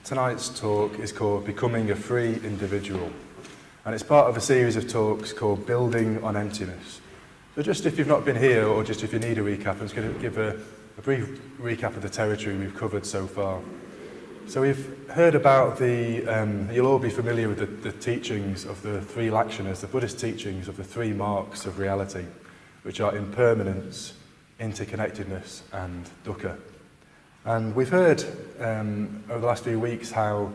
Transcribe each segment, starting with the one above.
Tonight's talk is called Becoming a Free Individual, and it's part of a series of talks called Building on Emptiness. So just if you've not been here, or just if you need a recap, I'm just going to give a brief recap of the territory we've covered so far. So we've heard about you'll all be familiar with the teachings of the three lakshanas, the Buddhist teachings of the three marks of reality, which are impermanence, interconnectedness and dukkha. And we've heard over the last few weeks how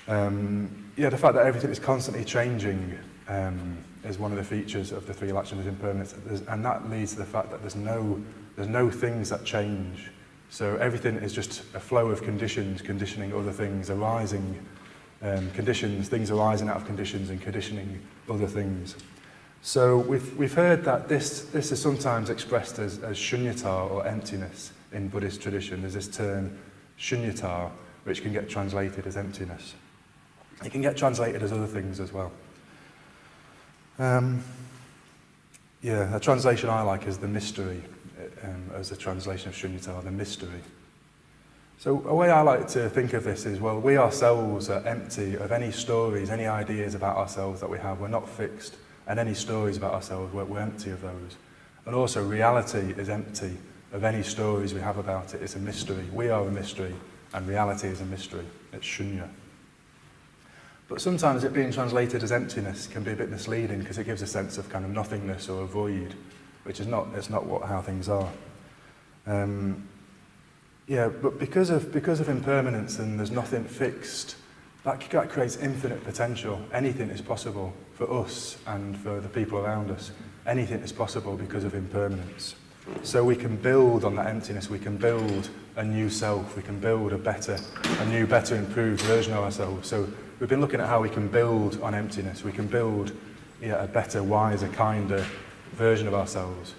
the fact that everything is constantly changing is one of the features of the three lakshanas, impermanence, and that leads to the fact that there's no things that change. So everything is just a flow of conditions, conditioning other things, arising conditions, things arising out of conditions and conditioning other things. So we've heard that this is sometimes expressed as shunyata, or emptiness. In Buddhist tradition, there's this term shunyata, which can get translated as emptiness. It can get translated as other things as well. A translation I like is the mystery, as a translation of shunyata, the mystery. So a way I like to think of this is, well, we ourselves are empty of any stories, any ideas about ourselves that we have. We're not fixed, and any stories about ourselves, we're empty of those. And also reality is empty of any stories we have about it. It's a mystery. We are a mystery, and reality is a mystery. It's shunya. But sometimes it being translated as emptiness can be a bit misleading, because it gives a sense of kind of nothingness or a void, which is not how things are. But because of impermanence and there's nothing fixed, that creates infinite potential. Anything is possible for us and for the people around us. Anything is possible because of impermanence. So we can build on that emptiness, we can build a new self, we can build a new, better, improved version of ourselves. So we've been looking at how we can build on emptiness, we can build a better, wiser, kinder version of ourselves.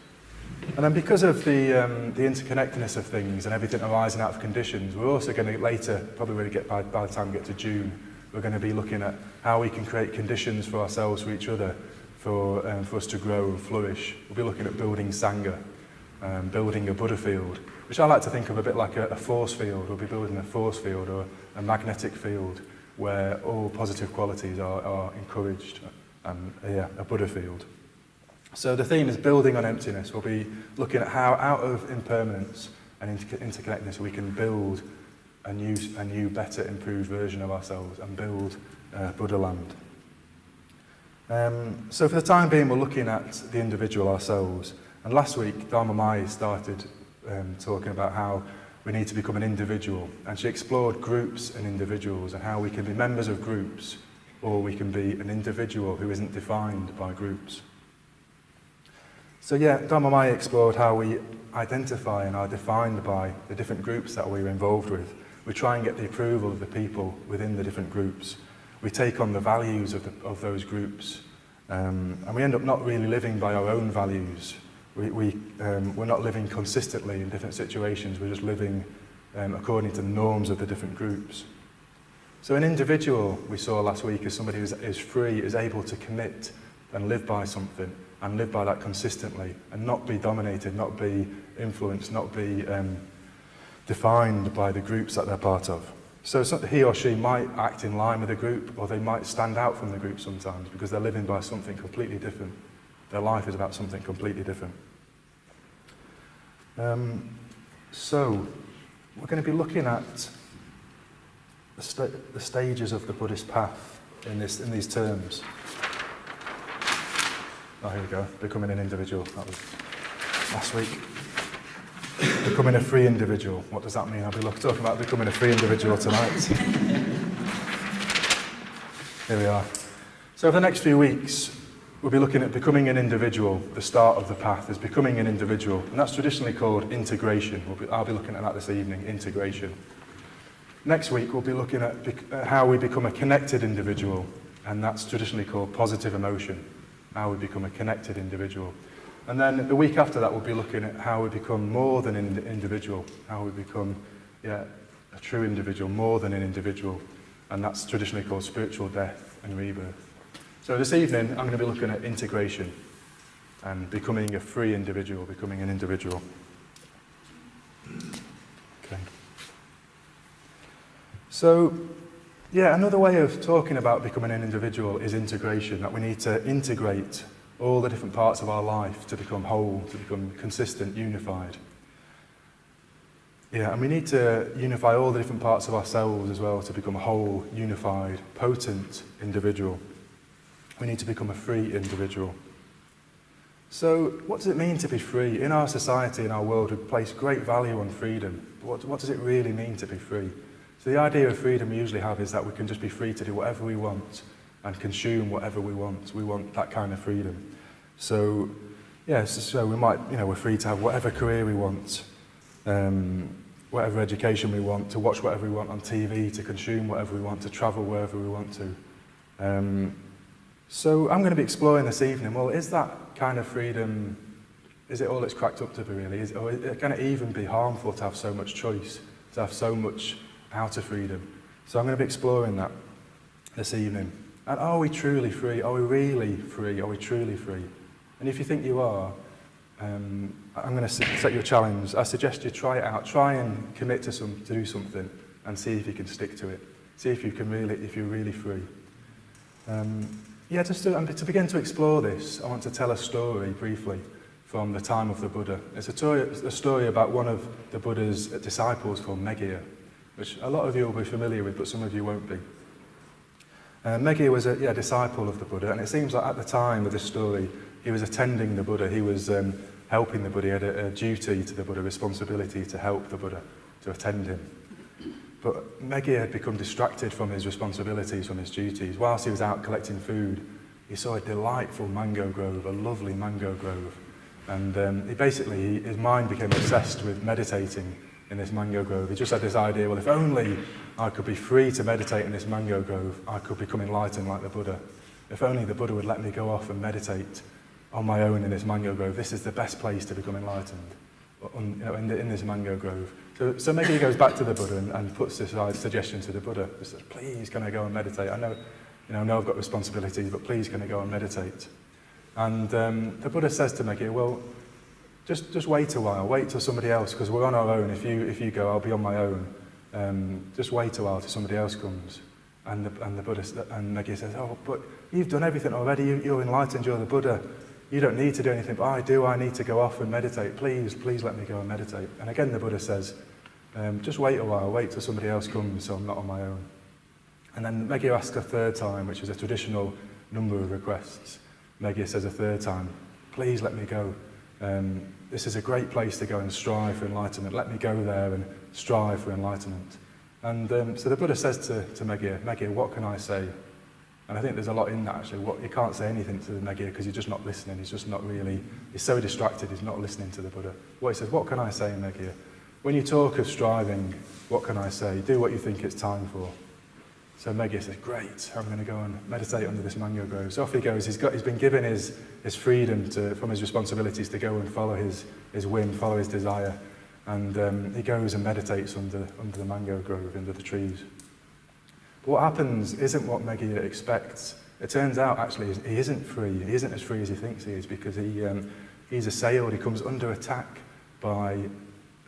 And then because of the interconnectedness of things and everything arising out of conditions, we're also going to later, probably when we get by the time we get to June, we're going to be looking at how we can create conditions for ourselves, for each other, for us to grow and flourish. We'll be looking at building Sangha. Building a Buddha field, which I like to think of a bit like a force field. We'll be building a force field or a magnetic field where all positive qualities are encouraged, a Buddha field. So the theme is building on emptiness. We'll be looking at how out of impermanence and interconnectedness we can build a new, better, improved version of ourselves and build Buddha land. So for the time being, we're looking at the individual ourselves. And last week, Dharma Mai started talking about how we need to become an individual. And she explored groups and individuals and how we can be members of groups, or we can be an individual who isn't defined by groups. So Dharma Mai explored how we identify and are defined by the different groups that we're involved with. We try and get the approval of the people within the different groups. We take on the values of those groups. And we end up not really living by our own values. We're not living consistently in different situations, we're just living according to the norms of the different groups. So an individual, we saw last week, is somebody who is free, is able to commit and live by something, and live by that consistently, and not be dominated, not be influenced, not be defined by the groups that they're part of. So he or she might act in line with the group, or they might stand out from the group sometimes, because they're living by something completely different. Their life is about something completely different. So we're going to be looking at the stages of the Buddhist path in these terms. Oh, here we go. Becoming an individual. That was last week. Becoming a free individual. What does that mean? I'll be talking about becoming a free individual tonight. Here we are. So for the next few weeks, we'll be looking at becoming an individual. The start of the path is becoming an individual, and that's traditionally called integration. I'll be looking at that this evening, integration. Next week, we'll be looking at how we become a connected individual, and that's traditionally called positive emotion, how we become a connected individual. And then the week after that, we'll be looking at how we become more than an individual, how we become a true individual, more than an individual, and that's traditionally called spiritual death and rebirth. So this evening, I'm going to be looking at integration and becoming a free individual, becoming an individual. Okay. So, yeah, another way of talking about becoming an individual is integration, that we need to integrate all the different parts of our life to become whole, to become consistent, unified. Yeah, and we need to unify all the different parts of ourselves as well to become a whole, unified, potent individual. We need to become a free individual. So, what does it mean to be free? In our society, in our world, we place great value on freedom. What does it really mean to be free? So the idea of freedom we usually have is that we can just be free to do whatever we want and consume whatever we want. We want that kind of freedom. So, yeah, so we might, we're free to have whatever career we want, whatever education we want, to watch whatever we want on TV, to consume whatever we want, to travel wherever we want to. So I'm going to be exploring this evening, well, is that kind of freedom, is it all it's cracked up to be really? Or can it even be harmful to have so much choice, to have so much outer freedom? So I'm going to be exploring that this evening. And are we truly free? Are we really free? Are we truly free? And if you think you are, I'm going to set you a challenge. I suggest you try it out. Try and commit to do something and see if you can stick to it. See if you're really free. Just to begin to explore this, I want to tell a story briefly from the time of the Buddha. It's a story about one of the Buddha's disciples called Meghiya, which a lot of you will be familiar with, but some of you won't be. Meghiya was a disciple of the Buddha, and it seems like at the time of this story, he was attending the Buddha, he was helping the Buddha, he had a duty to the Buddha, responsibility to help the Buddha, to attend him. But Meghiya had become distracted from his responsibilities, from his duties. Whilst he was out collecting food, he saw a delightful mango grove, a lovely mango grove. And his mind became obsessed with meditating in this mango grove. He just had this idea, well, if only I could be free to meditate in this mango grove, I could become enlightened like the Buddha. If only the Buddha would let me go off and meditate on my own in this mango grove. This is the best place to become enlightened, in this mango grove. So Meghiya goes back to the Buddha and puts this suggestion to the Buddha. He says, please, can I go and meditate? I know I've got responsibilities, but please, can I go and meditate? And the Buddha says to Meghiya, well, just wait a while, wait till somebody else, because we're on our own. If you go, I'll be on my own. Just wait a while till somebody else comes. And Meghiya says, oh, but you've done everything already. You're enlightened. You're the Buddha. You don't need to do anything. But I need to go off and meditate. Please let me go and meditate. And again, the Buddha says, just wait a while. Wait till somebody else comes, so I'm not on my own. And then Meghiya asks a third time, which is a traditional number of requests. Meghiya says a third time, please let me go. This is a great place to go and strive for enlightenment. Let me go there and strive for enlightenment. And so the Buddha says to Meghiya, what can I say? And I think there's a lot in that actually. You can't say anything to Meghiya because you're just not listening. He's so distracted, he's not listening to the Buddha. What he says, what can I say, Meghiya? When you talk of striving, what can I say? Do what you think it's time for. So Meghiya says, great, I'm going to go and meditate under this mango grove. So off he goes. He's been given his freedom from his responsibilities to go and follow his whim, follow his desire. And he goes and meditates under the mango grove, under the trees. But what happens isn't what Meghiya expects. It turns out, actually, he isn't free. He isn't as free as he thinks he is, because he's assailed, he comes under attack by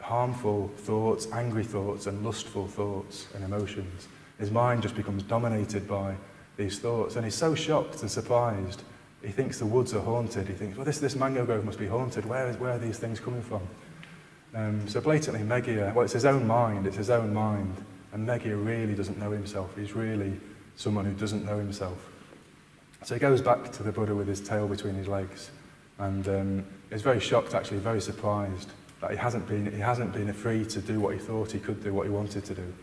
harmful thoughts, angry thoughts, and lustful thoughts and emotions. His mind just becomes dominated by these thoughts, and he's so shocked and surprised. He thinks the woods are haunted. He thinks, well, this mango grove must be haunted. Where are these things coming from? So blatantly, Meghiya, it's his own mind, and Meghiya really doesn't know himself. He's really someone who doesn't know himself. So he goes back to the Buddha with his tail between his legs, and is very shocked, actually, very surprised that he hasn't been free to do what he thought he could do, what he wanted to do.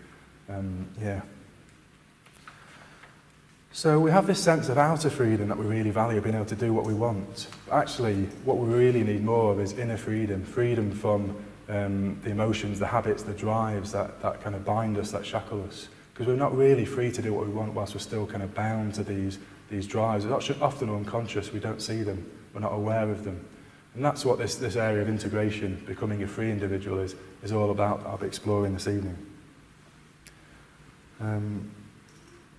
So we have this sense of outer freedom that we really value, being able to do what we want. But actually, what we really need more of is inner freedom, freedom from the emotions, the habits, the drives that kind of bind us, that shackle us. Because we're not really free to do what we want whilst we're still kind of bound to these drives. It's often unconscious, we don't see them, we're not aware of them. And that's what this area of integration, becoming a free individual, is all about. I'll be exploring this evening.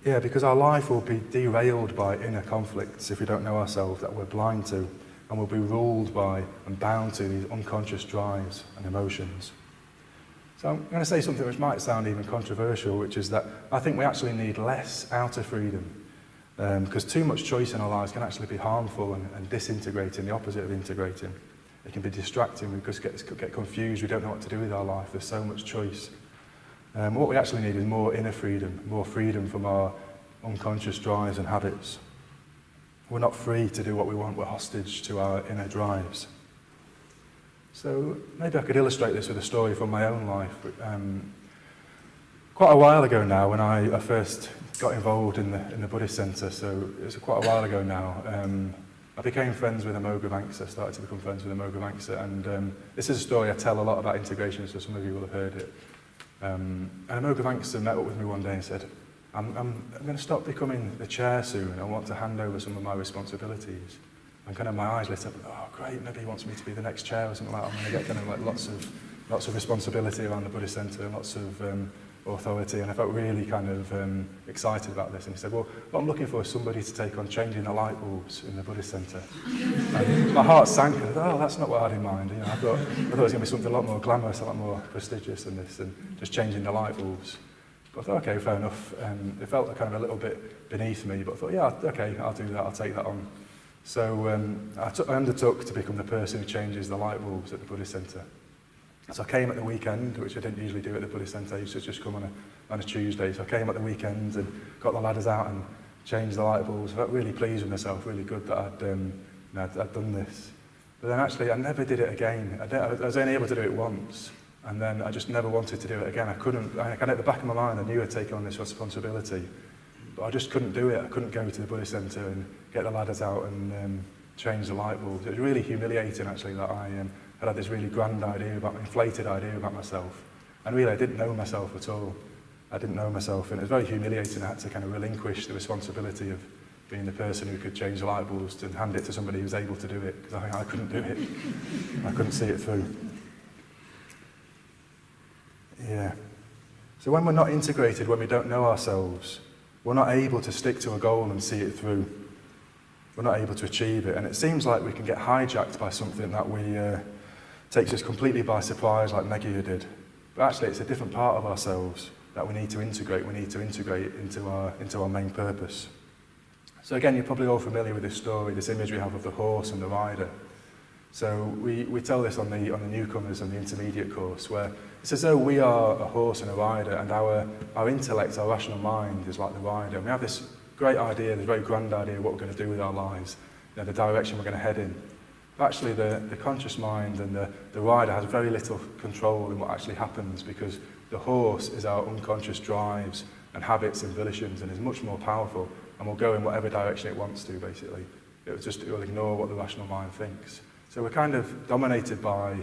Because our life will be derailed by inner conflicts if we don't know ourselves, that we're blind to, and we'll be ruled by and bound to these unconscious drives and emotions. So I'm going to say something which might sound even controversial, which is that I think we actually need less outer freedom, because too much choice in our lives can actually be harmful and disintegrating, the opposite of integrating. It can be distracting, we just get confused, we don't know what to do with our life, there's so much choice. What we actually need is more inner freedom, more freedom from our unconscious drives and habits. We're not free to do what we want, we're hostage to our inner drives. So maybe I could illustrate this with a story from my own life. Quite a while ago now, when I first got involved in the Buddhist centre, so it was quite a while ago now, I became friends with Amoghavamsa, started to become friends with Amoghavamsa, and this is a story I tell a lot about integration, so some of you will have heard it. And Amoghavamsa met up with me one day and said, I'm going to stop becoming the chair soon, I want to hand over some of my responsibilities. And kind of my eyes lit up, oh great, maybe he wants me to be the next chair or something like that. I'm going to get kind of like lots of responsibility around the Buddhist centre and lots of authority, and I felt really kind of excited about this. And he said, well, what I'm looking for is somebody to take on changing the light bulbs in the Buddhist centre. And my heart sank, and I thought, oh, that's not what I had in mind. You know, I thought it was going to be something a lot more glamorous, a lot more prestigious than this, and just changing the light bulbs. But I thought, okay, fair enough. It felt kind of a little bit beneath me, but I thought, yeah, okay, I'll do that, I'll take that on. So I undertook to become the person who changes the light bulbs at the Buddhist centre. So I came at the weekend, which I didn't usually do at the Buddhist centre. I used to just come on a Tuesday. So I came at the weekend and got the ladders out and changed the light bulbs. I felt really pleased with myself, really good that I'd done this. But then actually I never did it again. I was only able to do it once, and then I just never wanted to do it again. I couldn't, at the back of my mind I knew I'd taken on this responsibility, but I just couldn't do it. I couldn't go to the Buddhist centre and get the ladders out and change the light bulbs. It was really humiliating actually that I had this really grand idea, inflated idea about myself. And really I didn't know myself at all. I didn't know myself, and it was very humiliating. I had to kind of relinquish the responsibility of being the person who could change the light bulbs and hand it to somebody who was able to do it, because I couldn't do it. I couldn't see it through. Yeah. So when we're not integrated, when we don't know ourselves, we're not able to stick to a goal and see it through. We're not able to achieve it, and it seems like we can get hijacked by something that takes us completely by surprise, like Megillah did. But actually, it's a different part of ourselves that we need to integrate. We need to integrate into our main purpose. So again, you're probably all familiar with this story, this image we have of the horse and the rider. So we tell this on the newcomers and the intermediate course, where it's as though we are a horse and a rider, and our intellect, our rational mind is like the rider. And we have this great idea, this very grand idea of what we're going to do with our lives, the direction we're going to head in. But actually the conscious mind and the rider has very little control in what actually happens, because the horse is our unconscious drives and habits and volitions, and is much more powerful and will go in whatever direction it wants to, basically. It will ignore what the rational mind thinks. So we're kind of dominated by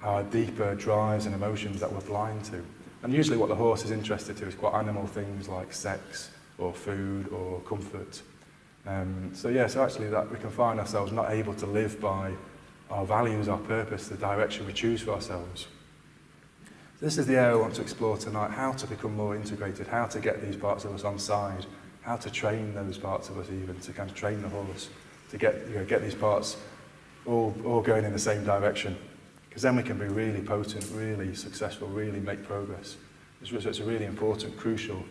our deeper drives and emotions that we're blind to. And usually what the horse is interested to is quite animal things like sex or food or comfort. So actually that we can find ourselves not able to live by our values, our purpose, the direction we choose for ourselves. So this is the area I want to explore tonight, how to become more integrated, how to get these parts of us on side, how to train those parts of us even, to kind of train the horse, to get these parts all going in the same direction. Because then we can be really potent, really successful, really make progress. It's a really important, crucial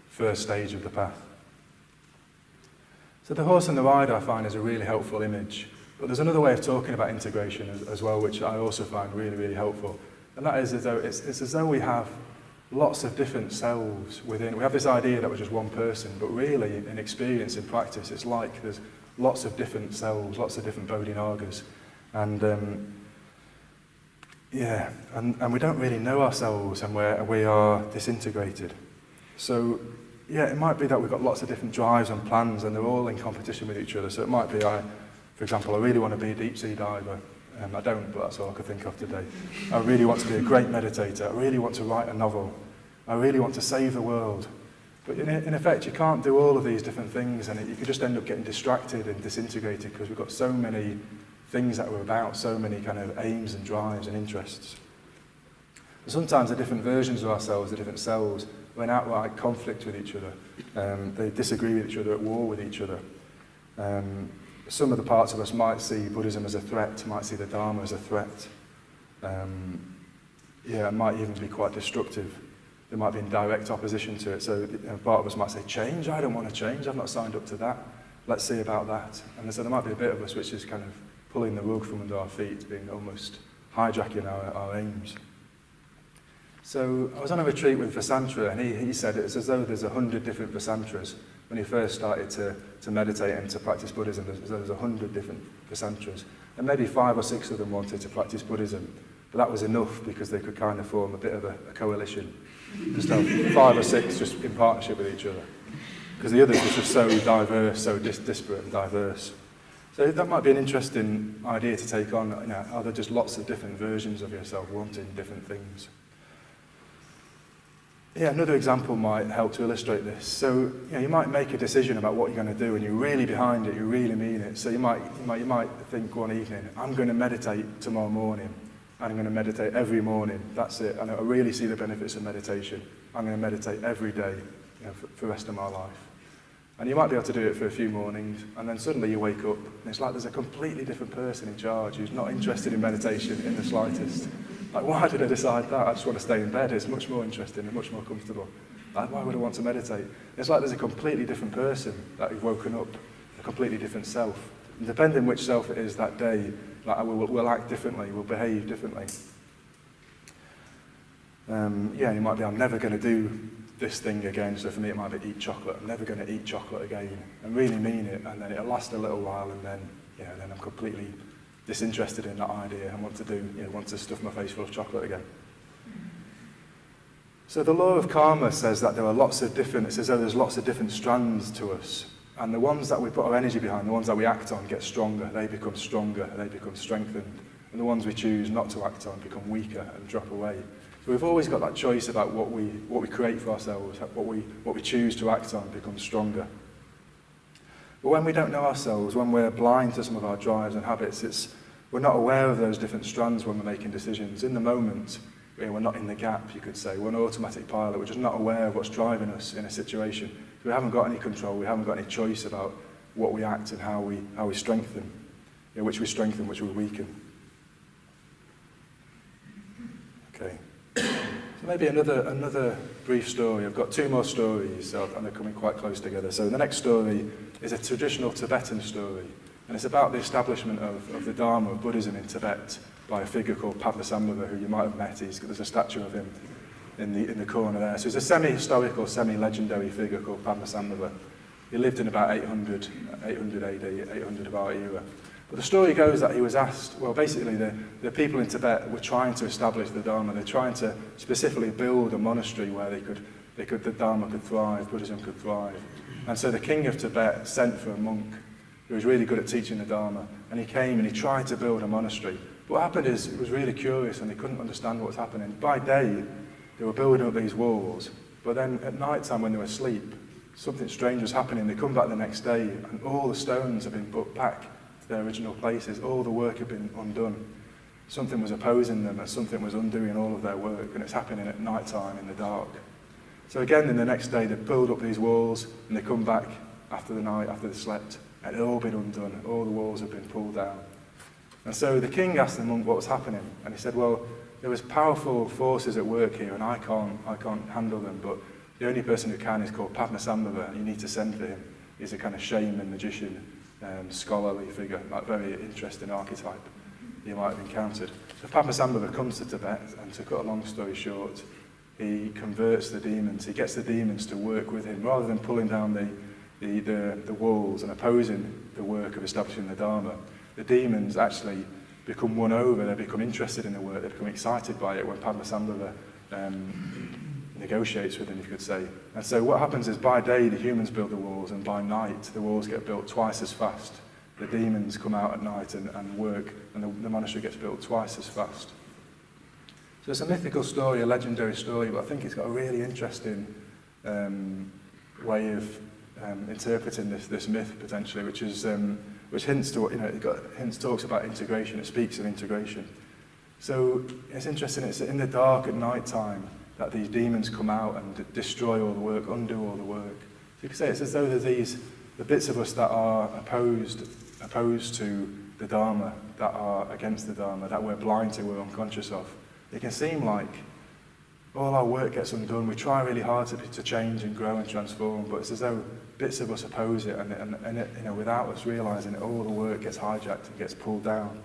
first stage of the path. So the horse and the rider I find is a really helpful image. But there's another way of talking about integration as well, which I also find really, really helpful. And that is it's as though we have lots of different selves within. We have this idea that we're just one person, but really in experience, in practice, it's like there's lots of different selves, lots of different bodhinagas. And we don't really know ourselves, and we are disintegrated. So yeah, it might be that we've got lots of different drives and plans, and they're all in competition with each other. So it might be, for example, I really want to be a deep sea diver. I don't, but that's all I could think of today. I really want to be a great meditator. I really want to write a novel. I really want to save the world. But in effect, you can't do all of these different things, and you could just end up getting distracted and disintegrated, because we've got so many things that we're about, so many kind of aims and drives and interests. And sometimes the different versions of ourselves, the different selves, are in outright conflict with each other. They disagree with each other, at war with each other. Some of the parts of us might see Buddhism as a threat, might see the Dharma as a threat. it might even be quite destructive. They might be in direct opposition to it. So part of us might say, change? I don't want to change. I've not signed up to that. Let's see about that. And so there might be a bit of us which is kind of pulling the rug from under our feet, being almost hijacking our aims. So I was on a retreat with Vasantra, and he said it's as though there's 100 different Vasantras. When he first started to meditate and to practice Buddhism, there's 100 different Vasantras. And maybe 5 or 6 of them wanted to practice Buddhism. But that was enough because they could kind of form a bit of a coalition. Just have 5 or 6 just in partnership with each other. Because the others were just so diverse, so disparate and diverse. So that might be an interesting idea to take on. Are there just lots of different versions of yourself wanting different things? Yeah, another example might help to illustrate this. So, you might make a decision about what you're going to do, and you're really behind it, you really mean it. So you might think one evening, I'm going to meditate tomorrow morning. I'm going to meditate every morning. That's it. And I really see the benefits of meditation. I'm going to meditate every day, for the rest of my life. And you might be able to do it for a few mornings, and then suddenly you wake up, and it's like there's a completely different person in charge who's not interested in meditation in the slightest. Like, why did I decide that? I just want to stay in bed. It's much more interesting and much more comfortable. Like, why would I want to meditate? It's like there's a completely different person that you've woken up, a completely different self. And depending which self it is that day, like, we'll act differently, we'll behave differently. You might be, I'm never going to do this thing again. So for me, it might be eat chocolate. I'm never going to eat chocolate again, and really mean it. And then it'll last a little while, and then, then I'm completely disinterested in that idea and want to stuff my face full of chocolate again. So the law of karma says that it says there's lots of different strands to us. And the ones that we put our energy behind, the ones that we act on, get stronger, they become strengthened. And the ones we choose not to act on become weaker and drop away. So we've always got that choice about what we create for ourselves, what we choose to act on becomes stronger. But when we don't know ourselves, when we're blind to some of our drives and habits, we're not aware of those different strands when we're making decisions. In the moment, we're not in the gap, you could say. We're an automatic pilot. We're just not aware of what's driving us in a situation. So we haven't got any control. We haven't got any choice about what we act and how we strengthen, which we strengthen, which we weaken. Okay. So maybe another brief story. I've got 2 more stories, and they're coming quite close together. So the next story is a traditional Tibetan story, and it's about the establishment of the Dharma of Buddhism in Tibet by a figure called Padmasambhava, who you might have met. There's a statue of him in the corner there. So he's a semi-historical, semi-legendary figure called Padmasambhava. He lived in about 800 AD, 800 of our era. But the story goes that he was asked, well, basically the people in Tibet were trying to establish the Dharma. They're trying to specifically build a monastery where the Dharma could thrive, Buddhism could thrive. And so the king of Tibet sent for a monk who was really good at teaching the Dharma. And he came and he tried to build a monastery. But what happened is, it was really curious and they couldn't understand what was happening. By day, they were building up these walls. But then at night time when they were asleep, something strange was happening. They come back the next day and all the stones have been put back to their original places. All the work had been undone. Something was opposing them and something was undoing all of their work, and it's happening at night time in the dark. So again, in the next day, they build up these walls and they come back after the night, after they slept, and it had all been undone. All the walls had been pulled down. And so the king asked the monk what was happening, and he said, well, there was powerful forces at work here, and I can't handle them, but the only person who can is called Padmasambhava, and you need to send for him. He's a kind of shaman, magician, scholarly figure, like very interesting archetype you might have encountered. So Padmasambhava comes to Tibet, and to cut a long story short, he converts the demons. He gets the demons to work with him, rather than pulling down the walls and opposing the work of establishing the Dharma. The demons actually become won over. They become interested in the work. They become excited by it when Padmasambhava negotiates with him, you could say. And so what happens is, by day the humans build the walls, and by night the walls get built twice as fast. The demons come out at night and work, and the monastery gets built twice as fast. So it's a mythical story, a legendary story, but I think it's got a really interesting way of interpreting this myth potentially, which hints to what talks about integration. It speaks of integration. So it's interesting. It's in the dark at night time that these demons come out and destroy all the work, undo all the work. So you could say it's as though there's the bits of us that are opposed to the Dharma, that are against the Dharma, that we're blind to, we're unconscious of. it can seem like all our work gets undone. We try really hard to change and grow and transform, but it's as though bits of us oppose it, and it, without us realising it, all the work gets hijacked and gets pulled down.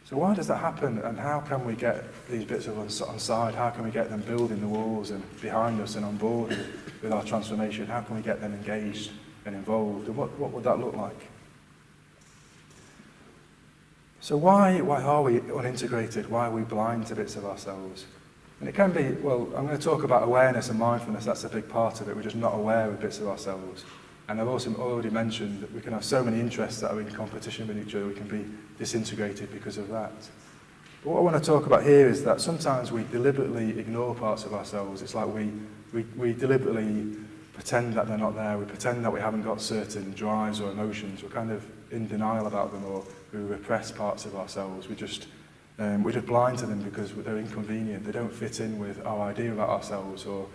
So why does that happen, and how can we get these bits of us on side? How can we get them building the walls and behind us and on board with our transformation? How can we get them engaged and involved, and what would that look like? So why are we unintegrated? Why are we blind to bits of ourselves? And it can be, well, I'm going to talk about awareness and mindfulness. That's a big part of it. We're just not aware of bits of ourselves. And I've also already mentioned that we can have so many interests that are in competition with each other. We can be disintegrated because of that. But what I want to talk about here is that sometimes we deliberately ignore parts of ourselves. It's like we deliberately pretend that they're not there. We pretend that we haven't got certain drives or emotions. We're kind of in denial about them, or we repress parts of ourselves. We're just blind to them because they're inconvenient. They don't fit in with our idea about ourselves or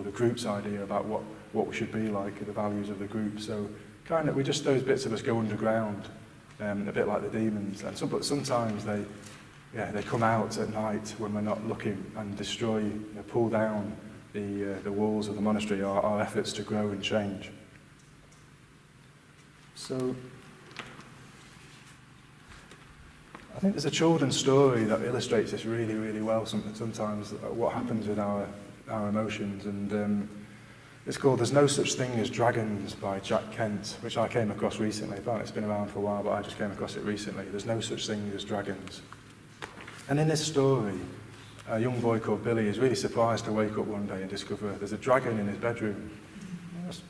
the group's idea about what we should be like, the values of the group. So those bits of us go underground, a bit like the demons. But sometimes they come out at night when we're not looking and destroy, pull down the walls of the monastery, our efforts to grow and change. So I think there's a children's story that illustrates this really, really well. Sometimes what happens with our emotions, and it's called "There's No Such Thing as Dragons" by Jack Kent, which I came across recently. Apparently it's been around for a while, but I just came across it recently. There's no such thing as dragons. And in this story, a young boy called Billy is really surprised to wake up one day and discover there's a dragon in his bedroom. That's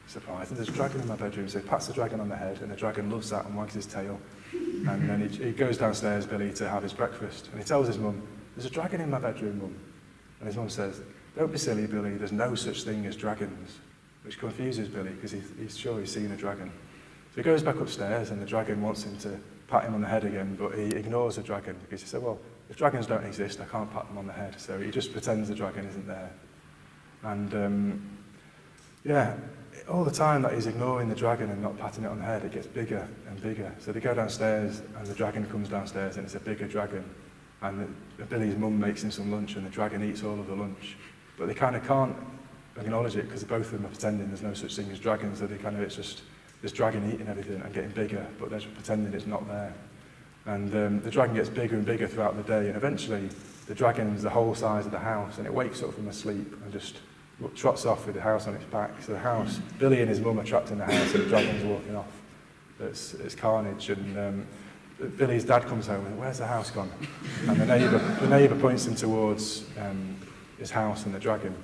surprising. There's a dragon in my bedroom. So he pats the dragon on the head, and the dragon loves that and wags his tail. And then he goes downstairs, Billy, to have his breakfast. And he tells his mum, "There's a dragon in my bedroom, Mum." And his mum says, "Don't be silly, Billy, there's no such thing as dragons," which confuses Billy because he's sure he's seen a dragon. So he goes back upstairs, and the dragon wants him to pat him on the head again, but he ignores the dragon because he said, "Well, if dragons don't exist, I can't pat them on the head." So he just pretends the dragon isn't there. And all the time that he's ignoring the dragon and not patting it on the head, it gets bigger and bigger. So they go downstairs, and the dragon comes downstairs, and it's a bigger dragon. And Billy's mum makes him some lunch, and the dragon eats all of the lunch. But they kind of can't acknowledge it because both of them are pretending there's no such thing as dragons. So it's just this dragon eating everything and getting bigger, but they're just pretending it's not there. And the dragon gets bigger and bigger throughout the day, and eventually the dragon's the whole size of the house, and it wakes up from a sleep and just trots off with the house on its back. So the house, Billy and his mum are trapped in the house, and the dragon's walking off. It's carnage, and Billy's dad comes home and, "Where's the house gone?" And the neighbour points him towards his house and the dragon.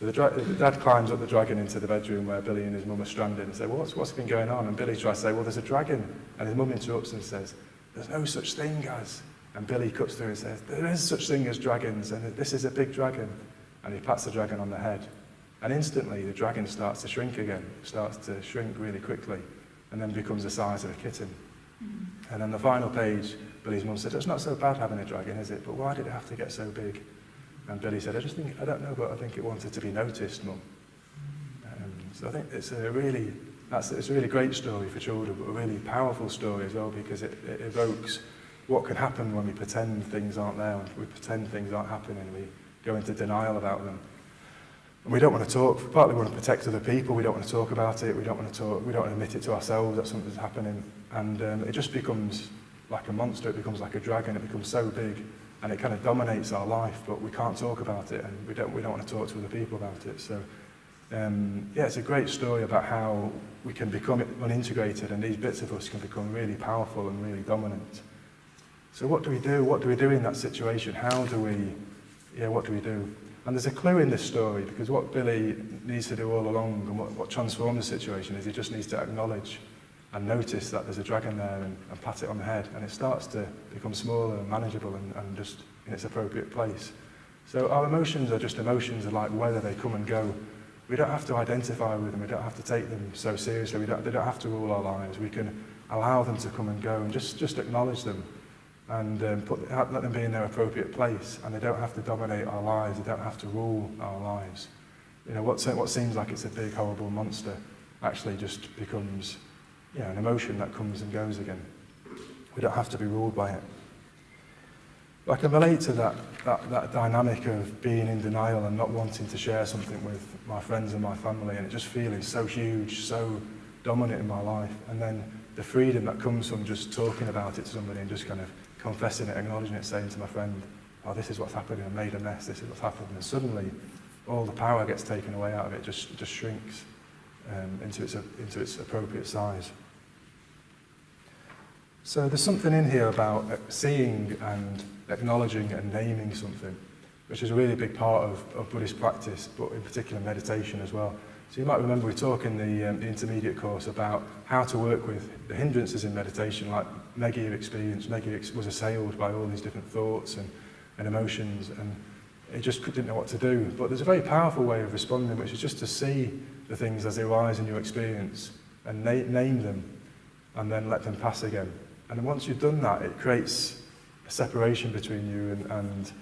So the dad climbs up the dragon into the bedroom where Billy and his mum are stranded and say, "Well, what's been going on?" And Billy tries to say, "Well, there's a dragon." And his mum interrupts and says, "There's no such thing as..." And Billy cuts through and says, "There is such thing as dragons, and this is a big dragon." And he pats the dragon on the head. And instantly the dragon starts to shrink again, starts to shrink really quickly, and then becomes the size of a kitten. And on the final page, Billy's mum said, "It's not so bad having a dragon, is it? But why did it have to get so big?" And Billy said, I don't know, but I think it wanted to be noticed, Mum." So I think it's a really great story for children, but a really powerful story as well, because it evokes what can happen when we pretend things aren't there, when we pretend things aren't happening, and we go into denial about them. And we don't want to talk, partly we want to protect other people, we don't want to talk about it, we don't want to admit it to ourselves that something's happening, and it just becomes like a monster, it becomes like a dragon, it becomes so big, and it kind of dominates our life, but we can't talk about it, and we don't want to talk to other people about it. So it's a great story about how we can become unintegrated, and these bits of us can become really powerful and really dominant. So what do we do? What do we do in that situation? What do we do? And there's a clue in this story, because what Billy needs to do all along, and what transforms the situation, is he just needs to acknowledge and notice that there's a dragon there and pat it on the head, and it starts to become smaller and manageable and just in its appropriate place. So our emotions are just emotions, like weather, they come and go. We don't have to identify with them, we don't have to take them so seriously, they don't have to rule our lives. We can allow them to come and go and just acknowledge them, and let them be in their appropriate place, and they don't have to dominate our lives, they don't have to rule our lives. What seems like it's a big horrible monster actually just becomes an emotion that comes and goes again. We don't have to be ruled by it. But I can relate to that that dynamic of being in denial and not wanting to share something with my friends and my family, and it just feeling so huge, so dominant in my life. And then the freedom that comes from just talking about it to somebody and just kind of confessing it, acknowledging it, saying to my friend, oh, this is what's happening, I made a mess, this is what's happened. And suddenly all the power gets taken away out of it, just shrinks into its appropriate size. So there's something in here about seeing and acknowledging and naming something, which is a really big part of Buddhist practice, but in particular meditation as well. So you might remember we talk in the intermediate course about how to work with the hindrances in meditation, like Meggy experienced. Meggy was assailed by all these different thoughts and emotions, and he just didn't know what to do. But there's a very powerful way of responding, which is just to see the things as they arise in your experience and name them, and then let them pass again. And once you've done that, it creates a separation between you and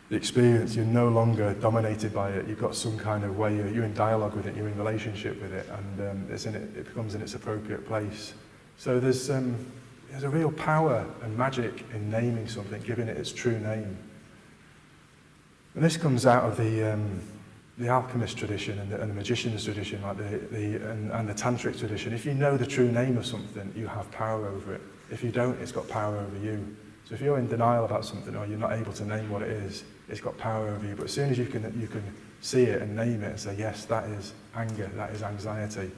the experience. You're no longer dominated by it. You've got some kind of way, you're in dialogue with it, you're in relationship with it, and it becomes in its appropriate place. So there's a real power and magic in naming something, giving it its true name. And this comes out of the alchemist tradition and the magician's tradition, like and the tantric tradition. If you know the true name of something, you have power over it. If you don't, it's got power over you. So if you're in denial about something, or you're not able to name what it is, it's got power over you. But as soon as you can see it and name it and say, yes, that is anger, that is anxiety,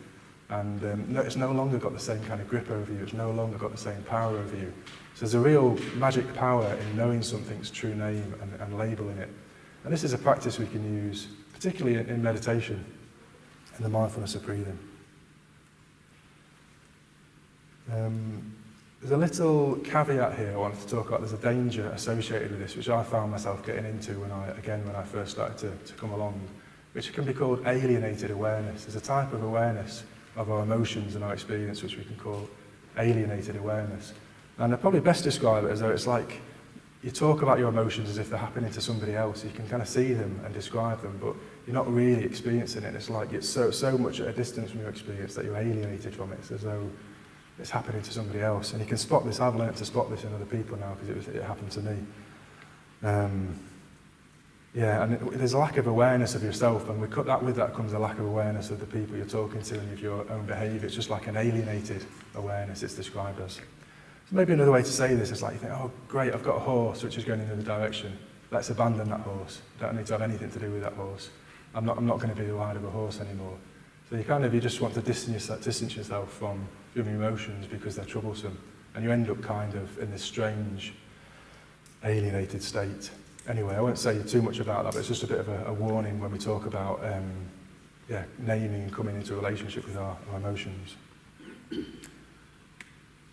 and it's no longer got the same kind of grip over you, it's no longer got the same power over you. So there's a real magic power in knowing something's true name and labeling it. And this is a practice we can use, particularly in meditation, in the mindfulness of breathing. There's a little caveat here I wanted to talk about. There's a danger associated with this, which I found myself getting into when I first started to come along, which can be called alienated awareness. There's a type of awareness of our emotions and our experience which we can call alienated awareness. And I probably best describe it as though it's like you talk about your emotions as if they're happening to somebody else. You can kind of see them and describe them, but you're not really experiencing it. It's like it's so much at a distance from your experience that you're alienated from it. It's as though it's happening to somebody else. And you can spot this. I've learned to spot this in other people now because it happened to me. There's a lack of awareness of yourself, and with that comes a lack of awareness of the people you're talking to and of your own behaviour. It's just like an alienated awareness, it's described as. So maybe another way to say this is like you think, oh great, I've got a horse which is going in the other direction. Let's abandon that horse. Don't need to have anything to do with that horse. I'm not going to be the rider of a horse anymore. So you just want to distance yourself from your emotions because they're troublesome, and you end up kind of in this strange, alienated state. Anyway, I won't say too much about that, but it's just a bit of a warning when we talk about naming and coming into a relationship with our emotions.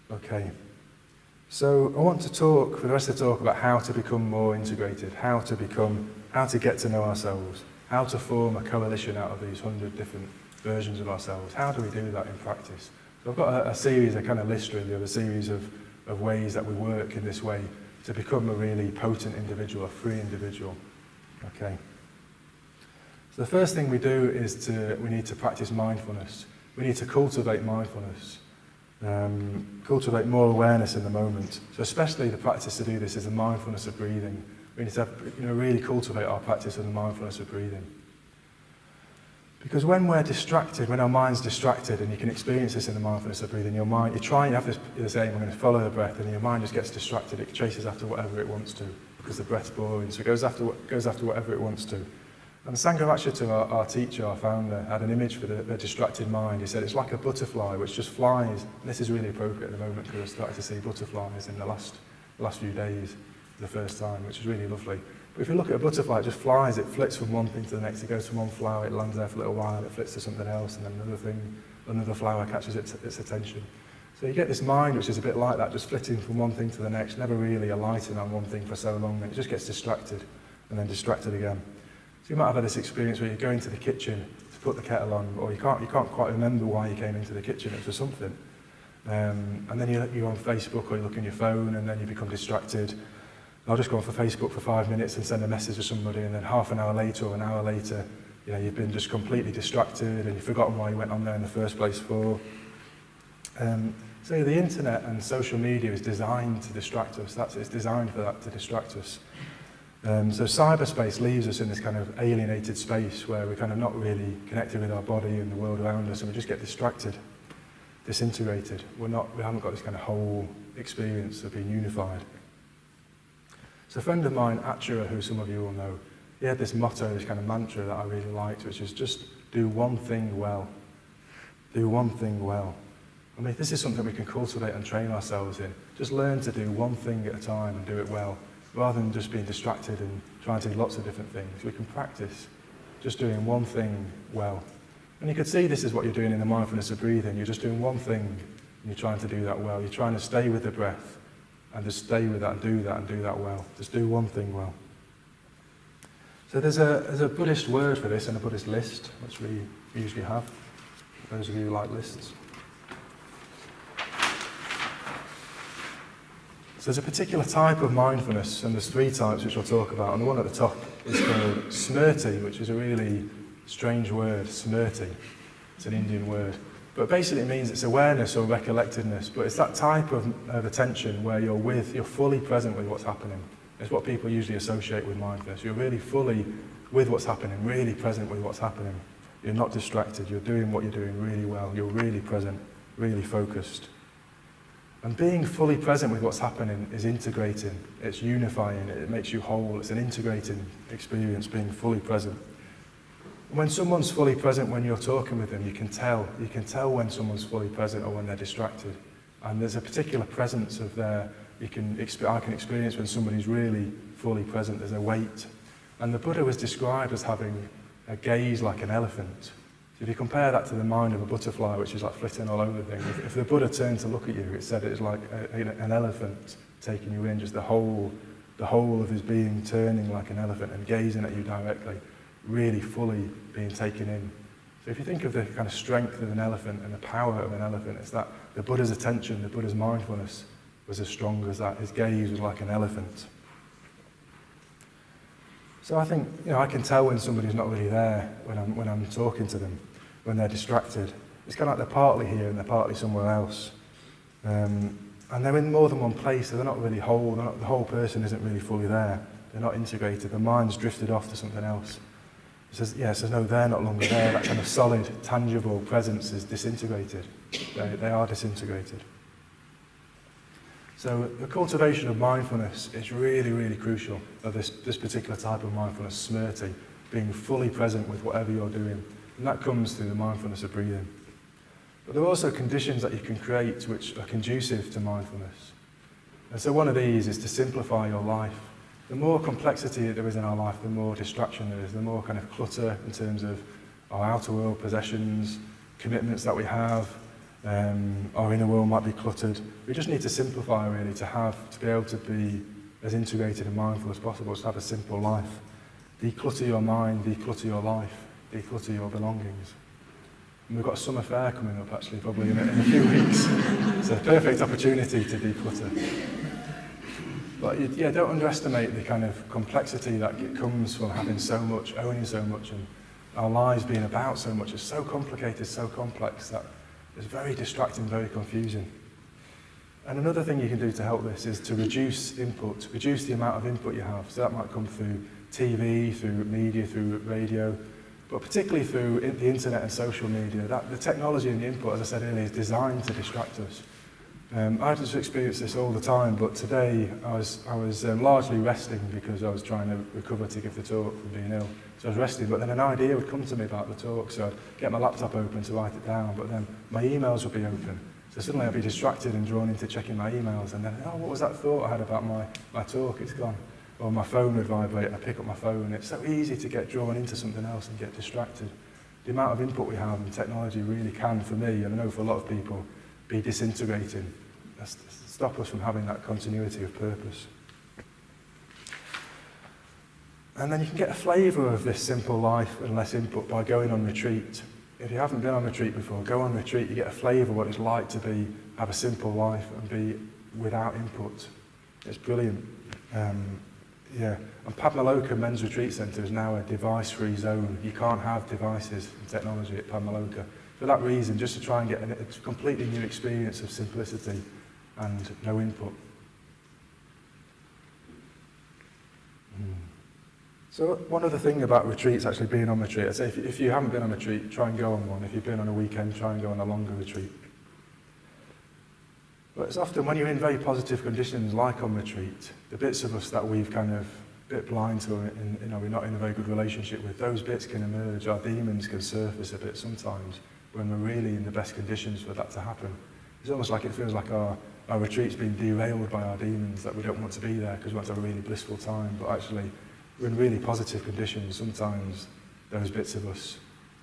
Okay, so I want to talk for the rest of the talk about how to become more integrated, how to get to know ourselves, how to form a coalition out of these 100 different versions of ourselves. How do we do that in practice? So I've got a series, a kind of list really, of a series of ways that we work in this way to become a really potent individual, a free individual. Okay. So the first thing we do is we need to practice mindfulness. We need to cultivate mindfulness, cultivate more awareness in the moment. So especially the practice to do this is the mindfulness of breathing. We need to really cultivate our practice of the mindfulness of breathing. Because when we're distracted, when our mind's distracted, and you can experience this in the mindfulness of breathing, your mind, you have this aim, I'm going to follow the breath, and your mind just gets distracted. It chases after whatever it wants to, because the breath's boring, so it goes after whatever it wants to. And Sangha, our teacher, our founder, had an image for the distracted mind. He said it's like a butterfly which just flies. And this is really appropriate at the moment because I've started to see butterflies in the last few days for the first time, which is really lovely. But if you look at a butterfly, it just flies, it flits from one thing to the next, it goes from one flower, it lands there for a little while, it flits to something else, and then another flower catches its attention. So you get this mind which is a bit like that, just flitting from one thing to the next, never really alighting on one thing for so long, and it just gets distracted, and then distracted again. So you might have had this experience where you go into the kitchen to put the kettle on, or you can't quite remember why you came into the kitchen, it's for something. And then you're on Facebook, or you look on your phone, and then you become distracted. I'll just go on for Facebook for 5 minutes and send a message to somebody, and then half an hour later or an hour later, you've been just completely distracted and you've forgotten why you went on there in the first place for. So the internet and social media is designed to distract us. It's designed for that, to distract us. So cyberspace leaves us in this kind of alienated space where we're kind of not really connected with our body and the world around us, and we just get distracted, disintegrated. We haven't got this kind of whole experience of being unified. So a friend of mine, Achara, who some of you will know, he had this motto, this kind of mantra that I really liked, which is just do one thing well. Do one thing well. I mean, this is something we can cultivate and train ourselves in. Just learn to do one thing at a time and do it well, rather than just being distracted and trying to do lots of different things. We can practice just doing one thing well. And you can see this is what you're doing in the mindfulness of breathing. You're just doing one thing and you're trying to do that well. You're trying to stay with the breath and just stay with that and do that well. Just do one thing well. So there's a Buddhist word for this and a Buddhist list, which we usually have, for those of you who like lists. So there's a particular type of mindfulness, and there's 3 types which I'll talk about, and the one at the top is called smrti, which is a really strange word, smrti. It's an Indian word. But basically it means it's awareness or recollectedness, but it's that type of attention where you're fully present with what's happening. It's what people usually associate with mindfulness. You're really fully with what's happening, really present with what's happening. You're not distracted, you're doing what you're doing really well, you're really present, really focused. And being fully present with what's happening is integrating, it's unifying, it makes you whole, it's an integrating experience, being fully present. When someone's fully present when you're talking with them, you can tell when someone's fully present or when they're distracted. And there's a particular presence of I can experience when somebody's really fully present, there's a weight. And the Buddha was described as having a gaze like an elephant. If you compare that to the mind of a butterfly, which is like flitting all over things, if the Buddha turned to look at you, it said it's like an elephant taking you in, just the whole of his being turning like an elephant and gazing at you directly, really fully being taken in. So if you think of the kind of strength of an elephant and the power of an elephant, it's that the Buddha's attention, the Buddha's mindfulness was as strong as that. His gaze was like an elephant. So I think, I can tell when somebody's not really there when I'm talking to them, when they're distracted. It's kind of like they're partly here and they're partly somewhere else. And they're in more than one place, so they're not really whole. The whole person isn't really fully there. They're not integrated. The mind's drifted off to something else. It says, no, they're not longer there. That kind of solid, tangible presence is disintegrated. They are disintegrated. So the cultivation of mindfulness is really, really crucial, of this particular type of mindfulness, smrti, being fully present with whatever you're doing. And that comes through the mindfulness of breathing. But there are also conditions that you can create which are conducive to mindfulness. And so one of these is to simplify your life. The more complexity there is in our life, the more distraction there is, the more kind of clutter in terms of our outer world possessions, commitments that we have, our inner world might be cluttered. We just need to simplify really to be able to be as integrated and mindful as possible, to have a simple life. Declutter your mind, declutter your life, declutter your belongings. And we've got a summer fair coming up actually, probably in a few weeks. It's a perfect opportunity to declutter. But don't underestimate the kind of complexity that comes from having so much, owning so much, and our lives being about so much. It's so complicated, so complex that it's very distracting, very confusing. And another thing you can do to help this is to reduce input, reduce the amount of input you have. So that might come through TV, through media, through radio, but particularly through the internet and social media. The technology and the input, as I said earlier, is designed to distract us. I just experience this all the time, but today I was largely resting because I was trying to recover to give the talk from being ill. So I was resting, but then an idea would come to me about the talk, so I'd get my laptop open to write it down, but then my emails would be open. So suddenly I'd be distracted and drawn into checking my emails, and then, what was that thought I had about my talk? It's gone. Or my phone would vibrate, and I pick up my phone. It's so easy to get drawn into something else and get distracted. The amount of input we have in technology really can, for me, and I know for a lot of people, be disintegrating. Stop us from having that continuity of purpose. And then you can get a flavour of this simple life and less input by going on retreat. If you haven't been on retreat before, go on retreat, you get a flavour of what it's like to have a simple life and be without input. It's brilliant. And Padmaloka Men's Retreat Centre is now a device-free zone. You can't have devices and technology at Padmaloka. For that reason, just to try and get a completely new experience of simplicity and no input. So one other thing about retreats, actually being on retreat, I'd say if you haven't been on a retreat, try and go on one. If you've been on a weekend, try and go on a longer retreat. But it's often when you're in very positive conditions, like on retreat, the bits of us that we've kind of a bit blind to, we're not in a very good relationship with, those bits can emerge. Our demons can surface a bit sometimes when we're really in the best conditions for that to happen. It's almost like it feels like our retreat's been derailed by our demons, that we don't want to be there because we want to have a really blissful time. But actually, we're in really positive conditions. Sometimes those bits of us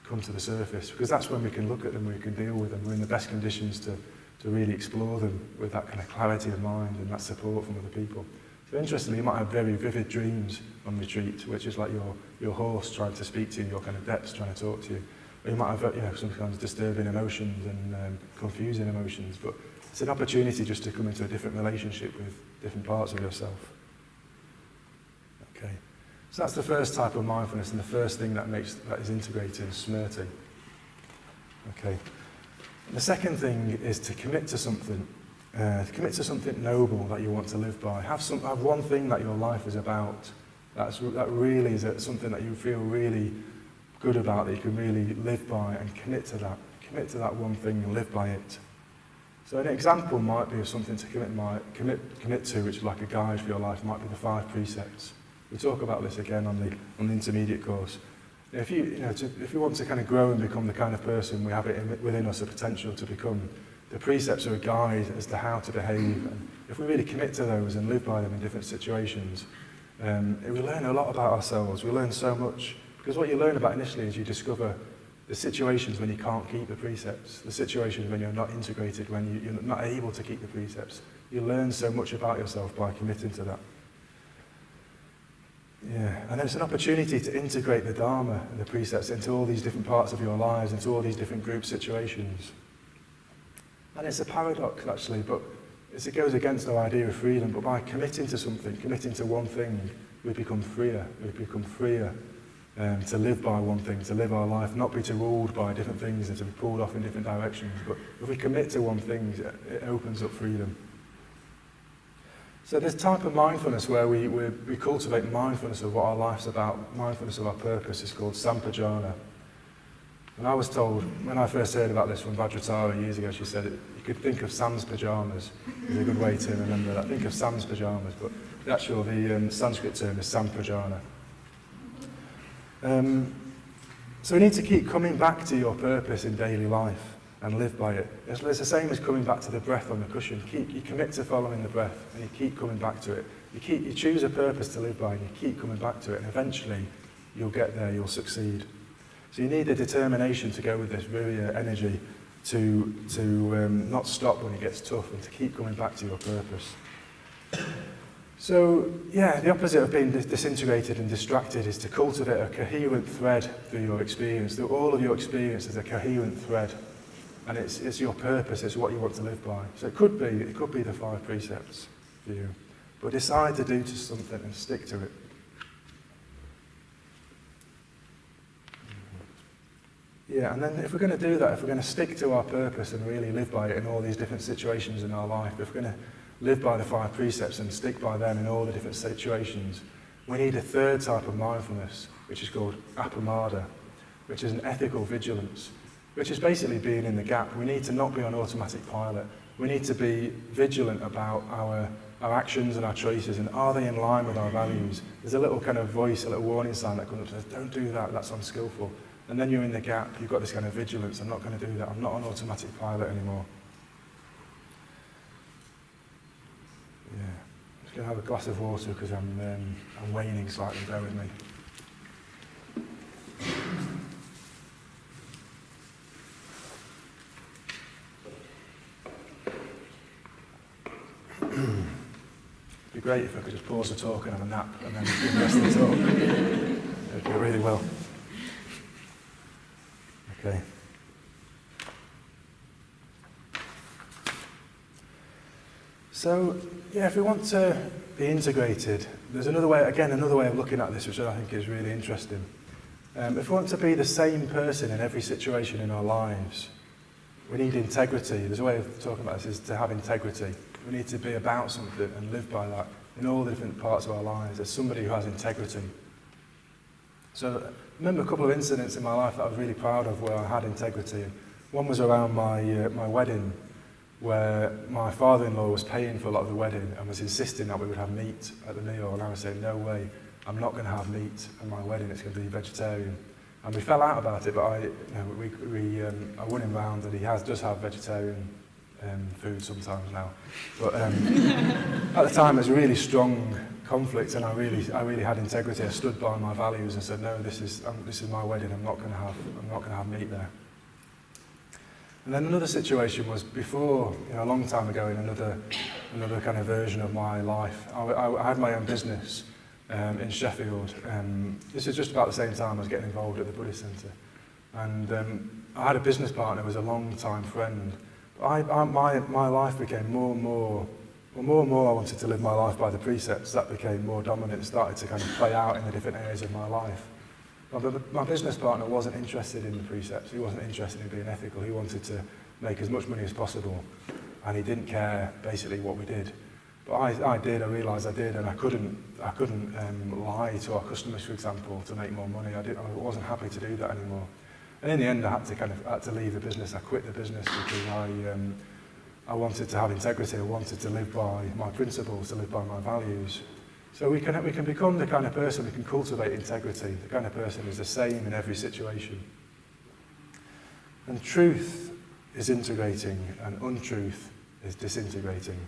come to the surface because that's when we can look at them, we can deal with them. We're in the best conditions to really explore them with that kind of clarity of mind and that support from other people. So interestingly, you might have very vivid dreams on retreat, which is like your horse trying to speak to you, your kind of depths trying to talk to you. Or you might have sometimes disturbing emotions and confusing emotions, but it's an opportunity just to come into a different relationship with different parts of yourself. Okay, so that's the first type of mindfulness, and the first thing that is integrated is smrti. Okay. The second thing is to commit to something. Noble that you want to live by. Have one thing that your life is about. That really is something that you feel really good about, that you can really live by, and commit to that. Commit to that one thing and live by it. So an example might be of something to commit to, which is like a guide for your life. Might be the 5 precepts. We talk about this again on the intermediate course. If you want to kind of grow and become the kind of person we have it within us, a potential to become, the precepts are a guide as to how to behave. And if we really commit to those and live by them in different situations, we learn a lot about ourselves. We learn so much. Because what you learn about initially is you discover the situations when you can't keep the precepts, the situations when you're not integrated, when you're not able to keep the precepts. You learn so much about yourself by committing to that. Yeah, and then it's an opportunity to integrate the Dharma and the precepts into all these different parts of your lives, into all these different group situations. And it's a paradox, actually, but it goes against our idea of freedom. But by committing to something, committing to one thing, we become freer. We become freer to live by one thing, to live our life, not be ruled by different things and to be pulled off in different directions. But if we commit to one thing, it opens up freedom. So this type of mindfulness where we cultivate mindfulness of what our life's about, mindfulness of our purpose, is called sampajana. And I was told, when I first heard about this from Vajratara years ago, she said you could think of Sam's pajamas. Is a good way to remember that. Think of Sam's pajamas, but the Sanskrit term is sampajana. So we need to keep coming back to your purpose in daily life and live by it. It's the same as coming back to the breath on the cushion. You commit to following the breath, and you keep coming back to it. You choose a purpose to live by, and you keep coming back to it, and eventually you'll get there, you'll succeed. So you need the determination to go with this virya energy to not stop when it gets tough, and to keep coming back to your purpose. So, yeah, the opposite of being disintegrated and distracted is to cultivate a coherent thread through your experience. Through all of your experience is a coherent thread. And it's your purpose, it's what you want to live by. So it could be the 5 precepts for you. But decide to do something and stick to it. Yeah, and then if we're going to do that, if we're going to stick to our purpose and really live by it in all these different situations in our life, if we're going to live by the 5 precepts and stick by them in all the different situations, we need a third type of mindfulness, which is called apamada, which is an ethical vigilance, which is basically being in the gap. We need to not be on automatic pilot. We need to be vigilant about our actions and our choices, and are they in line with our values? There's a little kind of voice, a little warning sign that comes up and says, don't do that, that's unskillful. And then you're in the gap, you've got this kind of vigilance, I'm not going to do that, I'm not on automatic pilot anymore. Yeah, I'm just going to have a glass of water because I'm waning slightly, bear with me. It'd be great if I could just pause the talk and have a nap and then do the rest of the talk. It'd go really well. Okay. So, yeah, if we want to be integrated, there's another way of looking at this which I think is really interesting. If we want to be the same person in every situation in our lives, we need integrity. There's a way of talking about this, is to have integrity. We need to be about something and live by that in all the different parts of our lives. As somebody who has integrity. So I remember a couple of incidents in my life that I was really proud of where I had integrity. One was around my wedding, where my father-in-law was paying for a lot of the wedding and was insisting that we would have meat at the meal, and I was saying, no way, I'm not going to have meat at my wedding, it's going to be vegetarian. And we fell out about it, but I won him round, and he does have vegetarian food sometimes now. But at the time, it was a really strong conflict, and I really had integrity. I stood by my values and said, no, this is my wedding. I'm not going to have meat there. And then another situation was before, a long time ago, in another kind of version of my life. I had my own business in Sheffield. This is just about the same time I was getting involved at the Buddhist Centre. And I had a business partner who was a long-time friend. My life became more and more I wanted to live my life by the precepts. That became more dominant, started to kind of play out in the different areas of my life. But my business partner wasn't interested in the precepts. He wasn't interested in being ethical. He wanted to make as much money as possible, and he didn't care basically what we did. But I did. I realised I did, and I couldn't lie to our customers, for example, to make more money. I wasn't happy to do that anymore. And in the end, I had to leave the business. I quit the business because I wanted to have integrity. I wanted to live by my principles, to live by my values. So we can become the kind of person, we can cultivate integrity, the kind of person who's the same in every situation. And truth is integrating, and untruth is disintegrating.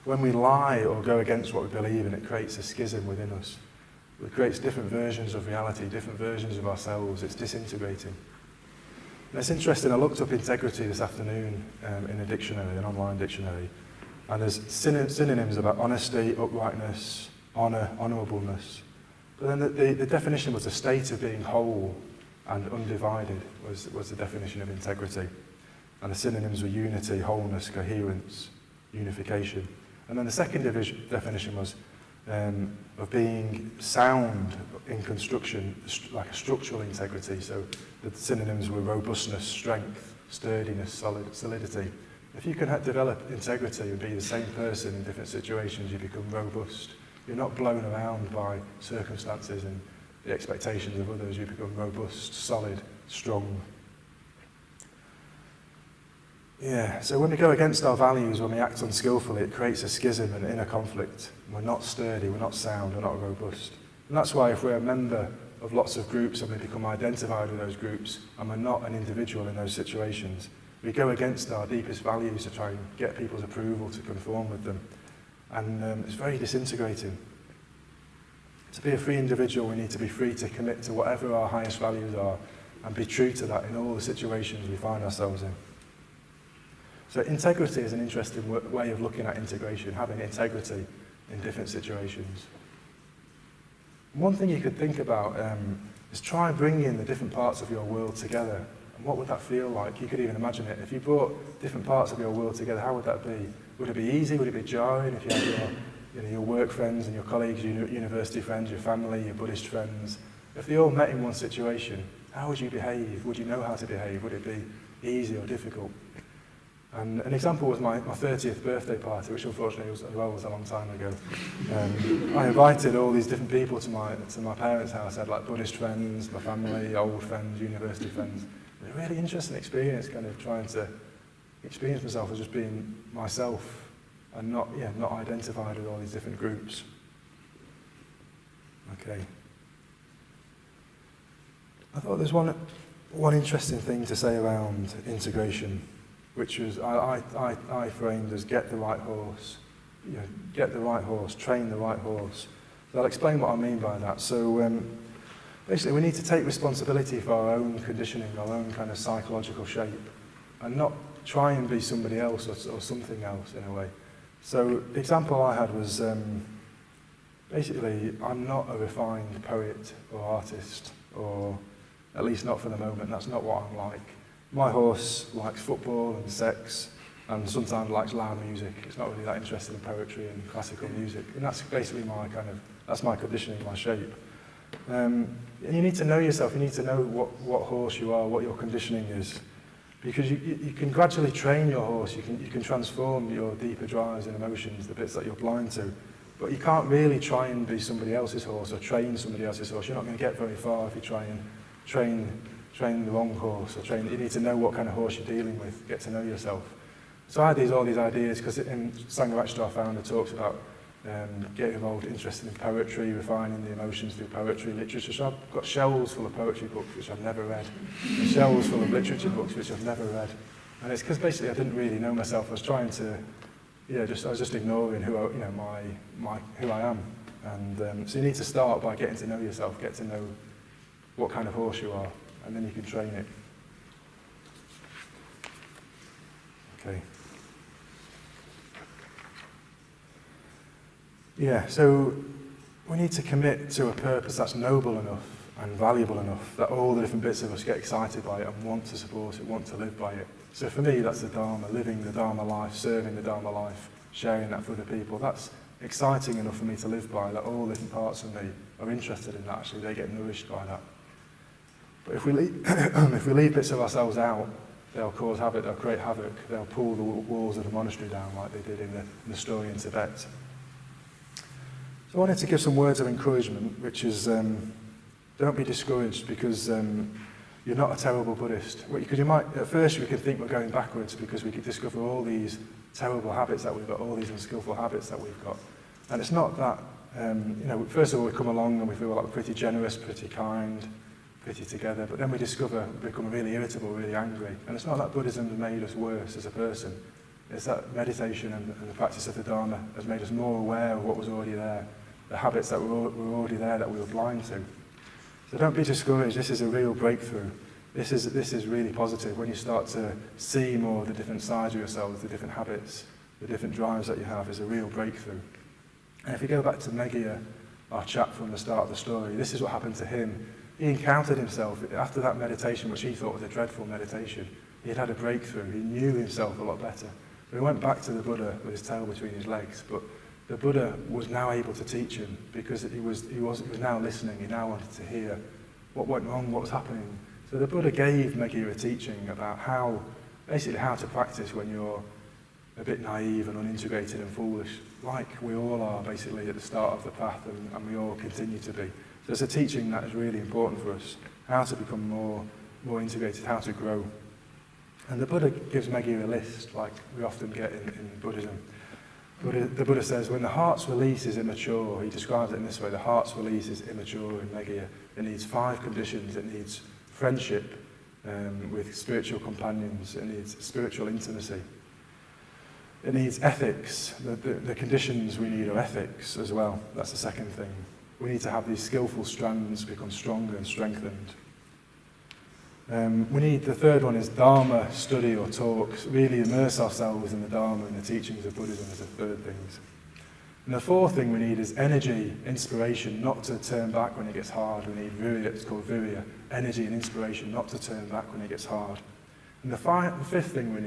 When we lie or go against what we believe in, it creates a schism within us. It creates different versions of reality, different versions of ourselves. It's disintegrating. And it's interesting, I looked up integrity this afternoon in a dictionary, an online dictionary, and there's synonyms about honesty, uprightness, honour, honourableness. But then the definition was a state of being whole and undivided was the definition of integrity. And the synonyms were unity, wholeness, coherence, unification. And then the second definition was of being sound in construction, like a structural integrity. So the synonyms were robustness, strength, sturdiness, solidity. If you can develop integrity and be the same person in different situations, you become robust. You're not blown around by circumstances and the expectations of others. You become robust, solid, strong. Yeah, so when we go against our values, when we act unskillfully, it creates a schism and inner conflict. We're not sturdy, we're not sound, we're not robust. And that's why if we're a member of lots of groups and we become identified with those groups and we're not an individual in those situations, we go against our deepest values to try and get people's approval to conform with them. And it's very disintegrating. To be a free individual, we need to be free to commit to whatever our highest values are and be true to that in all the situations we find ourselves in. So integrity is an interesting way of looking at integration, having integrity in different situations. One thing you could think about is try bringing the different parts of your world together. And what would that feel like? You could even imagine it. If you brought different parts of your world together, how would that be? Would it be easy? Would it be jarring if you had your work friends and your colleagues, your university friends, your family, your Buddhist friends? If they all met in one situation, how would you behave? Would you know how to behave? Would it be easy or difficult? And an example was my 30th birthday party, which unfortunately was a long time ago. I invited all these different people to my parents' house. I had like Buddhist friends, my family, old friends, university friends. It was a really interesting experience, kind of trying to experience myself as just being myself and not identified with all these different groups. Okay. I thought there's one interesting thing to say around integration, which was I framed as get the right horse, get the right horse, train the right horse. So I'll explain what I mean by that. So basically we need to take responsibility for our own conditioning, our own kind of psychological shape, and not try and be somebody else or something else in a way. So the example I had was basically I'm not a refined poet or artist, or at least not for the moment. That's not what I'm like. My horse likes football and sex and sometimes likes loud music. It's not really that interested in poetry and classical music. And that's basically that's my conditioning, my shape. And you need to know yourself. You need to know what horse you are, what your conditioning is. Because you can gradually train your horse. You can transform your deeper drives and emotions, the bits that you're blind to. But you can't really try and be somebody else's horse or train somebody else's horse. You're not going to get very far if you try and train the wrong horse, or you need to know what kind of horse you're dealing with, get to know yourself. So I had all these ideas, because in Sangha our founder talks about getting involved, interested in poetry, refining the emotions through poetry, literature. So I've got shelves full of poetry books which I've never read, and shelves full of literature books which I've never read. And it's because basically I didn't really know myself. I was trying to, I was just ignoring who I am. And so you need to start by getting to know yourself, get to know what kind of horse you are, and then you can train it. Okay. Yeah, so we need to commit to a purpose that's noble enough and valuable enough that all the different bits of us get excited by it and want to support it, want to live by it. So for me, that's the Dharma, living the Dharma life, serving the Dharma life, sharing that for other people. That's exciting enough for me to live by, that all different parts of me are interested in that, actually, they get nourished by that. But if we leave bits of ourselves out, they'll cause havoc, they'll create havoc, they'll pull the walls of the monastery down like they did in the story in Tibet. So I wanted to give some words of encouragement, which is, don't be discouraged because you're not a terrible Buddhist. Because you might, at first we could think we're going backwards because we could discover all these terrible habits that we've got, all these unskillful habits that we've got. And it's not that, first of all we come along and we feel like we're pretty generous, pretty kind, pretty together, but then we discover we become really irritable, really angry. And it's not that Buddhism has made us worse as a person. It's that meditation and the practice of the Dharma has made us more aware of what was already there, the habits that were already there that we were blind to. So don't be discouraged. This is a real breakthrough. This is really positive when you start to see more of the different sides of yourselves, the different habits, the different drives that you have is a real breakthrough. And if you go back to Meghiya, our chap from the start of the story, this is what happened to him. He encountered himself after that meditation, which he thought was a dreadful meditation. He had a breakthrough. He knew himself a lot better. But he went back to the Buddha with his tail between his legs. But the Buddha was now able to teach him because he was now listening. He now wanted to hear what went wrong, what was happening. So the Buddha gave Meghiya a teaching about how to practice when you're a bit naive and unintegrated and foolish, like we all are basically at the start of the path, and we all continue to be. So it's a teaching that is really important for us, how to become more integrated, how to grow. And the Buddha gives Meghiya a list, like we often get in Buddhism. The Buddha says, when the heart's release is immature, he describes it in this way, the heart's release is immature in Meghiya. It needs 5 conditions. It needs friendship with spiritual companions. It needs spiritual intimacy. It needs ethics. The conditions we need are ethics as well. That's the second thing. We need to have these skillful strands become stronger and strengthened. The third one is Dharma study or talks, really immerse ourselves in the Dharma and the teachings of Buddhism as the third thing. And the fourth thing we need is energy, inspiration, not to turn back when it gets hard. We need virya, it's called virya, energy and inspiration, not to turn back when it gets hard. And the fifth thing we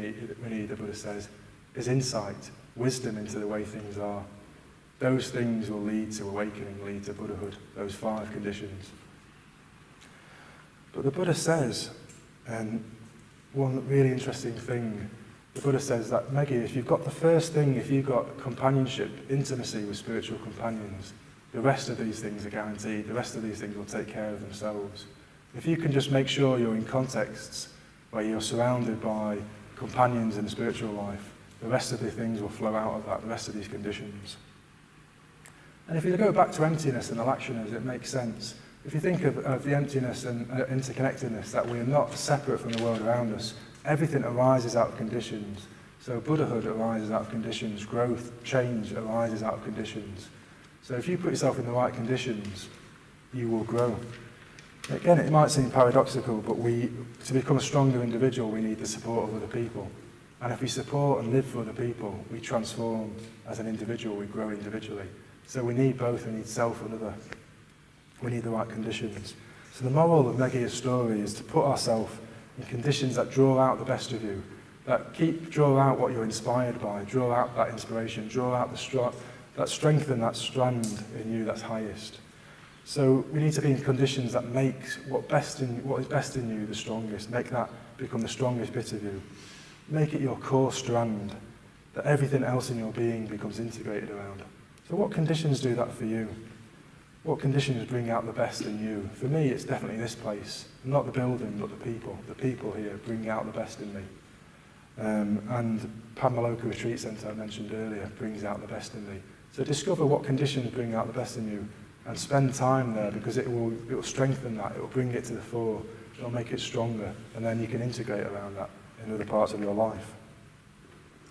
need, the Buddha says, is insight, wisdom into the way things are. Those things will lead to awakening, lead to Buddhahood, those 5 conditions. But the Buddha says, and one really interesting thing, the Buddha says that, Meghiya, if you've got the first thing, if you've got companionship, intimacy with spiritual companions, the rest of these things are guaranteed. The rest of these things will take care of themselves. If you can just make sure you're in contexts where you're surrounded by companions in the spiritual life, the rest of the things will flow out of that, the rest of these conditions. And if you go back to emptiness and alakshanas, it makes sense. If you think of the emptiness and interconnectedness, that we are not separate from the world around us, everything arises out of conditions. So Buddhahood arises out of conditions, growth, change arises out of conditions. So if you put yourself in the right conditions, you will grow. Again, it might seem paradoxical, but to become a stronger individual, we need the support of other people. And if we support and live for other people, we transform as an individual, we grow individually. So we need both, we need self and other. We need the right conditions. So the moral of Meghiya's story is to put ourselves in conditions that draw out the best of you, that draw out what you're inspired by, draw out that inspiration, draw out that strengthen that strand in you that's highest. So we need to be in conditions that make what is best in you the strongest, make that become the strongest bit of you. Make it your core strand, that everything else in your being becomes integrated around. So what conditions do that for you? What conditions bring out the best in you? For me, it's definitely this place. Not the building, but the people. The people here bring out the best in me. And Padmaloka Retreat Centre I mentioned earlier brings out the best in me. So discover what conditions bring out the best in you and spend time there, because it will strengthen that, it will bring it to the fore, it will make it stronger, and then you can integrate around that in other parts of your life.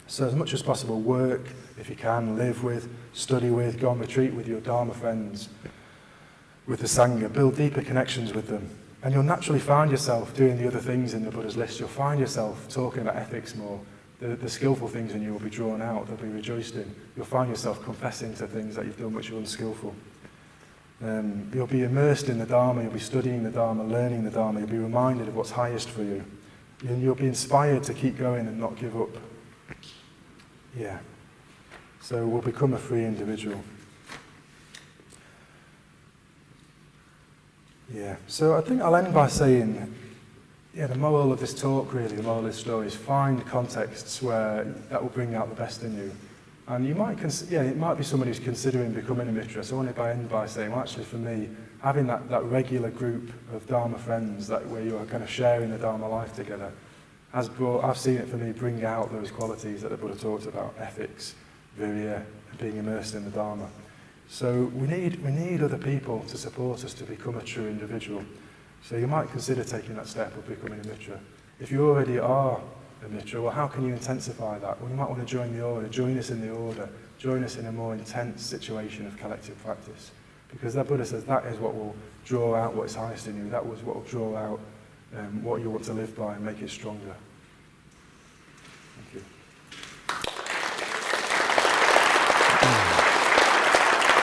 So as much as possible, work, if you can, live with, study with, go on retreat with your Dharma friends, with the Sangha, build deeper connections with them. And you'll naturally find yourself doing the other things in the Buddha's list. You'll find yourself talking about ethics more. The skillful things in you will be drawn out, they'll be rejoiced in. You'll find yourself confessing to things that you've done which are unskillful. You'll be immersed in the Dharma, you'll be studying the Dharma, learning the Dharma, you'll be reminded of what's highest for you. And you'll be inspired to keep going and not give up. Yeah. So we'll become a free individual. Yeah, so I think I'll end by saying, the moral of this talk really, the moral of this story is find contexts where that will bring out the best in you. And you might, it might be somebody who's considering becoming a mitra. So I want to end by saying, well, actually for me, having that regular group of Dharma friends, where you're kind of sharing the Dharma life together, I've seen it for me bring out those qualities that the Buddha talked about, ethics, virya, and being immersed in the Dharma. So we need other people to support us to become a true individual. So you might consider taking that step of becoming a mitra. If you already are a mitra, well, how can you intensify that? Well, you might want to join the order, join us in the order, join us in a more intense situation of collective practice. Because that Buddha says that is what will draw out what is highest in you, that was what will draw out what you want to live by and make it stronger.